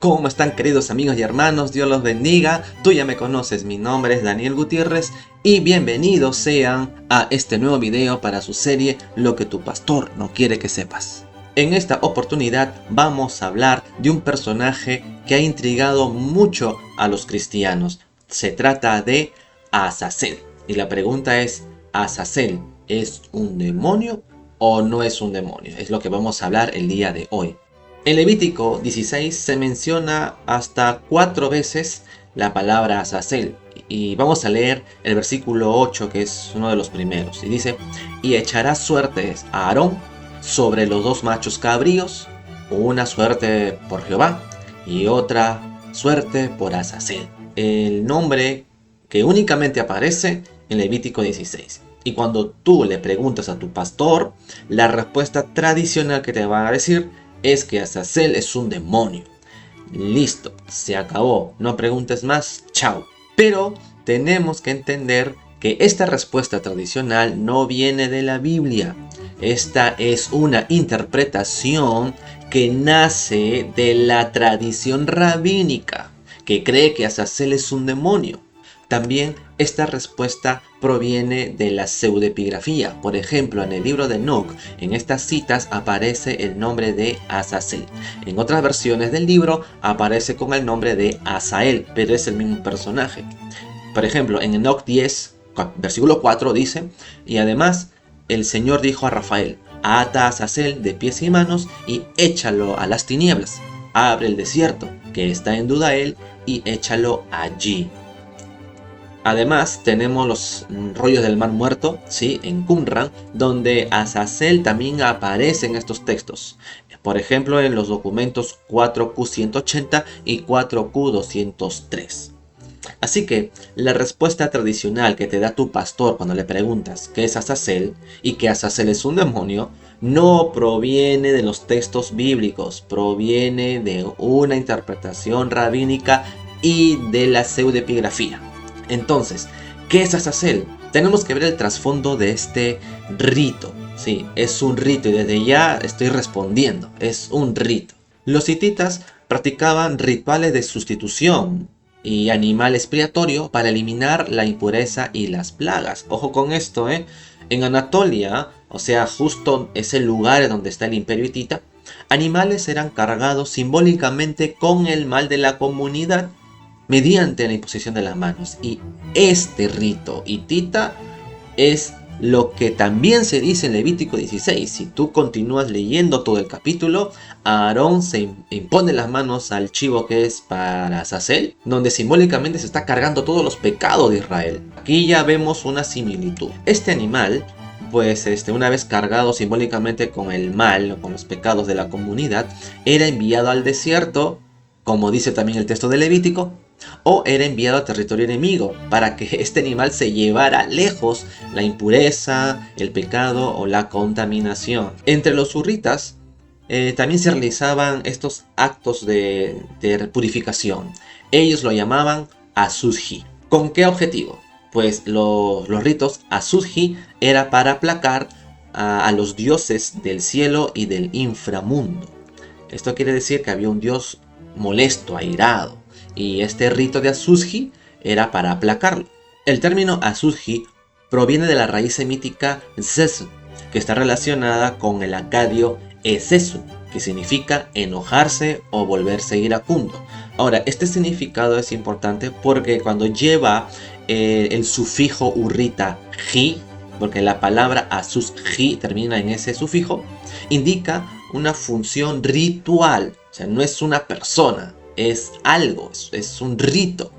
¿Cómo están, queridos amigos y hermanos? Dios los bendiga. Tú ya me conoces, mi nombre es Daniel Gutiérrez y bienvenidos sean a este nuevo video para su serie Lo que tu pastor no quiere que sepas. En esta oportunidad vamos a hablar de un personaje que ha intrigado mucho a los cristianos. Se trata de Azazel. Y la pregunta es, ¿Azazel es un demonio o no es un demonio? Es lo que vamos a hablar el día de hoy. En Levítico 16 se menciona hasta 4 veces la palabra Azazel. Y vamos a leer el versículo 8, que es uno de los primeros. Y dice, y echarás suertes a Aarón sobre los 2 machos cabríos, una suerte por Jehová y otra suerte por Azazel. El nombre que únicamente aparece en Levítico 16. Y cuando tú le preguntas a tu pastor, la respuesta tradicional que te va a decir es que Azazel es un demonio. Listo, se acabó, no preguntes más, chao. Pero tenemos que entender que esta respuesta tradicional no viene de la Biblia. Esta es una interpretación que nace de la tradición rabínica, que cree que Azazel es un demonio. También esta respuesta proviene de la pseudepigrafía. Por ejemplo, en el libro de Enoch, en estas citas aparece el nombre de Azazel. En otras versiones del libro aparece con el nombre de Azael, pero es el mismo personaje. Por ejemplo, en Enoch 10, versículo 4 dice, y además el Señor dijo a Rafael, ata a Azazel de pies y manos y échalo a las tinieblas. Abre el desierto, que está en Dudael, y échalo allí. Además tenemos los rollos del mar muerto, ¿sí? En Qumran, donde Azazel también aparece en estos textos. Por ejemplo, en los documentos 4Q180 y 4Q203. Así que la respuesta tradicional que te da tu pastor cuando le preguntas qué es Azazel y que Azazel es un demonio, no proviene de los textos bíblicos, proviene de una interpretación rabínica y de la pseudepigrafía. Entonces, ¿qué es Azazel? Tenemos que ver el trasfondo de este rito. Sí, es un rito y desde ya estoy respondiendo. Es un rito. Los hititas practicaban rituales de sustitución y animal expiatorio para eliminar la impureza y las plagas. Ojo con esto, ¿eh? En Anatolia, o sea, justo ese lugar donde está el imperio hitita, animales eran cargados simbólicamente con el mal de la comunidad mediante la imposición de las manos. Y este rito hitita es lo que también se dice en Levítico 16. Si tú continúas leyendo todo el capítulo, Aarón se impone las manos al chivo que es para Azazel, donde simbólicamente se está cargando todos los pecados de Israel. Aquí ya vemos una similitud. Este animal, pues una vez cargado simbólicamente con el mal o con los pecados de la comunidad, era enviado al desierto, como dice también el texto de Levítico, o era enviado a territorio enemigo para que este animal se llevara lejos la impureza, el pecado o la contaminación. Entre los hurritas también se realizaban estos actos de purificación. Ellos lo llamaban Azuzji. ¿Con qué objetivo? Pues los ritos Azuzji era para aplacar a los dioses del cielo y del inframundo. Esto quiere decir que había un dios molesto, airado. Y este rito de Azuzji era para aplacarlo. El término Azuzji proviene de la raíz semítica Zesu, que está relacionada con el acadio Ezesu, que significa enojarse o volverse iracundo. Ahora, este significado es importante porque cuando lleva el sufijo urrita ji, porque la palabra Azuzji termina en ese sufijo, indica una función ritual. O sea, no es una persona. Es algo, es un rito.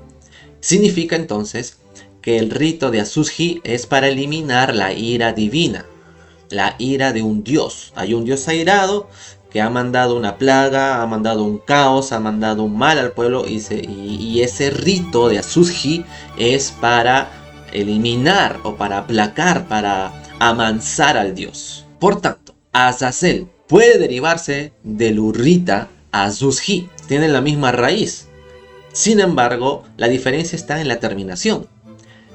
Significa entonces que el rito de Azuzji es para eliminar la ira divina, la ira de un dios. Hay un dios airado que ha mandado una plaga, ha mandado un caos, ha mandado un mal al pueblo y ese rito de Azuzji es para eliminar o para aplacar, para amansar al dios. Por tanto, Azazel puede derivarse del urrita Azuzji, tienen la misma raíz. Sin embargo, la diferencia está en la terminación.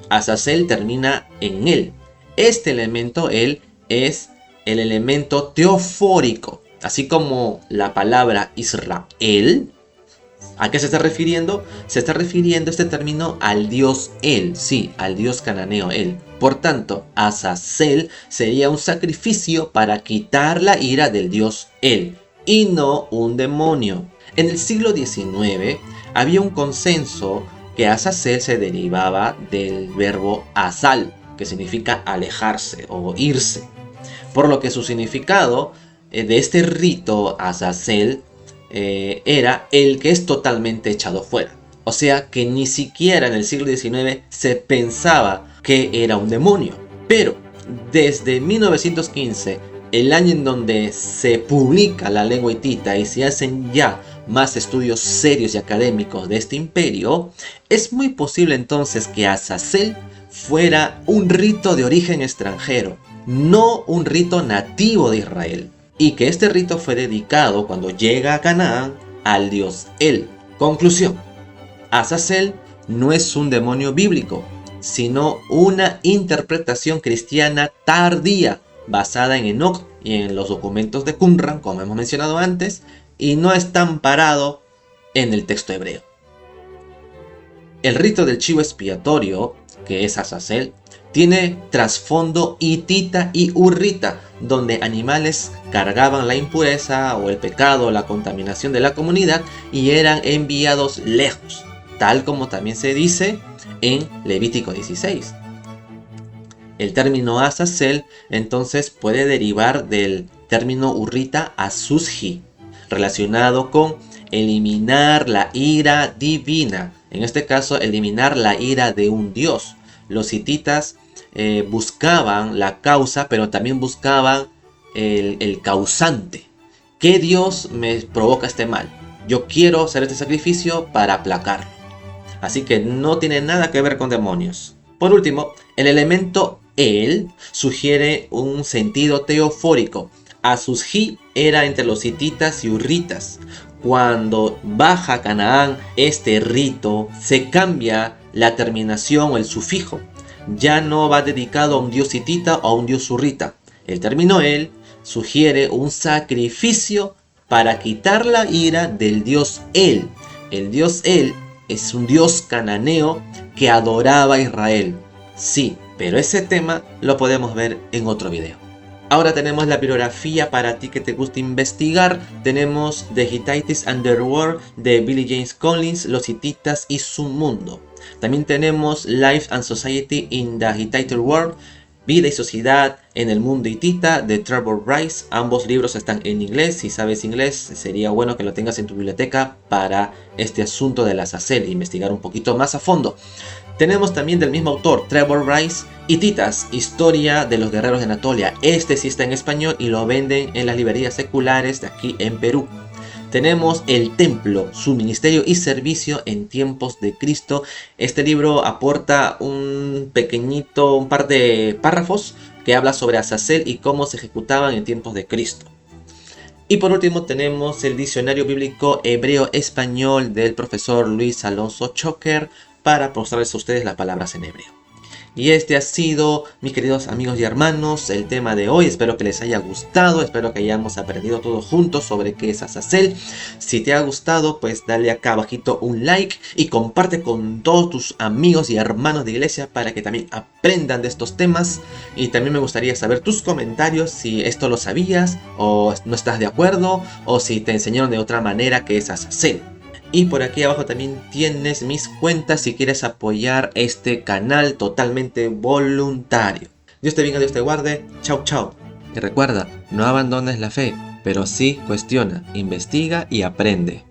Azazel termina en él. Este elemento, él, es el elemento teofórico. Así como la palabra Israel ¿A qué se está refiriendo? Se está refiriendo este término al dios El, sí, al dios cananeo El. Por tanto, Azazel sería un sacrificio para quitar la ira del dios El, y no un demonio. En el siglo XIX había un consenso que Azazel se derivaba del verbo azal, que significa alejarse o irse, por lo que su significado de este rito Azazel era el que es totalmente echado fuera. O sea que ni siquiera en el siglo XIX se pensaba que era un demonio. Pero desde 1915, el año en donde se publica la lengua hitita y se hacen ya más estudios serios y académicos de este imperio, es muy posible entonces que Azazel fuera un rito de origen extranjero, no un rito nativo de Israel, y que este rito fue dedicado cuando llega a Canaán al dios El. Conclusión: Azazel no es un demonio bíblico, sino una interpretación cristiana tardía basada en Enoch y en los documentos de Qumran, como hemos mencionado antes, y no está amparado en el texto hebreo. El rito del chivo expiatorio, que es Azazel, tiene trasfondo hitita y hurrita, donde animales cargaban la impureza o el pecado o la contaminación de la comunidad y eran enviados lejos, tal como también se dice en Levítico 16. El término Azazel entonces puede derivar del término hurrita azuzji, relacionado con eliminar la ira divina, en este caso eliminar la ira de un dios. Los hititas buscaban la causa, pero también buscaban el causante. ¿Qué dios me provoca este mal? Yo quiero hacer este sacrificio para aplacarlo. Así que no tiene nada que ver con demonios. Por último, el elemento El sugiere un sentido teofórico. Azuzji era entre los hititas y hurritas. Cuando baja a Canaán este rito, se cambia la terminación o el sufijo. Ya no va dedicado a un dios hitita o a un dios hurrita. El término El sugiere un sacrificio para quitar la ira del dios El. El dios El es un dios cananeo que adoraba a Israel. Sí, pero ese tema lo podemos ver en otro video. Ahora tenemos la bibliografía para ti que te gusta investigar. Tenemos The Hittites and the World de Billy James Collins, Los Hititas y su mundo. También tenemos Life and Society in the Hittite World, Vida y Sociedad en el Mundo Hitita de Trevor Bryce. Ambos libros están en inglés. Si sabes inglés, sería bueno que lo tengas en tu biblioteca para este asunto de la Azazel e investigar un poquito más a fondo. Tenemos también del mismo autor, Trevor Bryce, Hititas, Historia de los Guerreros de Anatolia. Este sí está en español y lo venden en las librerías seculares de aquí en Perú. Tenemos El Templo, su ministerio y servicio en tiempos de Cristo. Este libro aporta un par de párrafos que habla sobre Azazel y cómo se ejecutaban en tiempos de Cristo. Y por último tenemos el Diccionario Bíblico Hebreo-Español del profesor Luis Alonso Choker para mostrarles a ustedes las palabras en hebreo. Y este ha sido, mis queridos amigos y hermanos, el tema de hoy. Espero que les haya gustado, espero que hayamos aprendido todos juntos sobre qué es Azazel. Si te ha gustado, pues dale acá abajito un like y comparte con todos tus amigos y hermanos de iglesia para que también aprendan de estos temas. Y también me gustaría saber tus comentarios, si esto lo sabías o no estás de acuerdo, o si te enseñaron de otra manera qué es Azazel. Y por aquí abajo también tienes mis cuentas si quieres apoyar este canal totalmente voluntario. Dios te bendiga, Dios te guarde. Chau, chau. Y recuerda, no abandones la fe, pero sí cuestiona, investiga y aprende.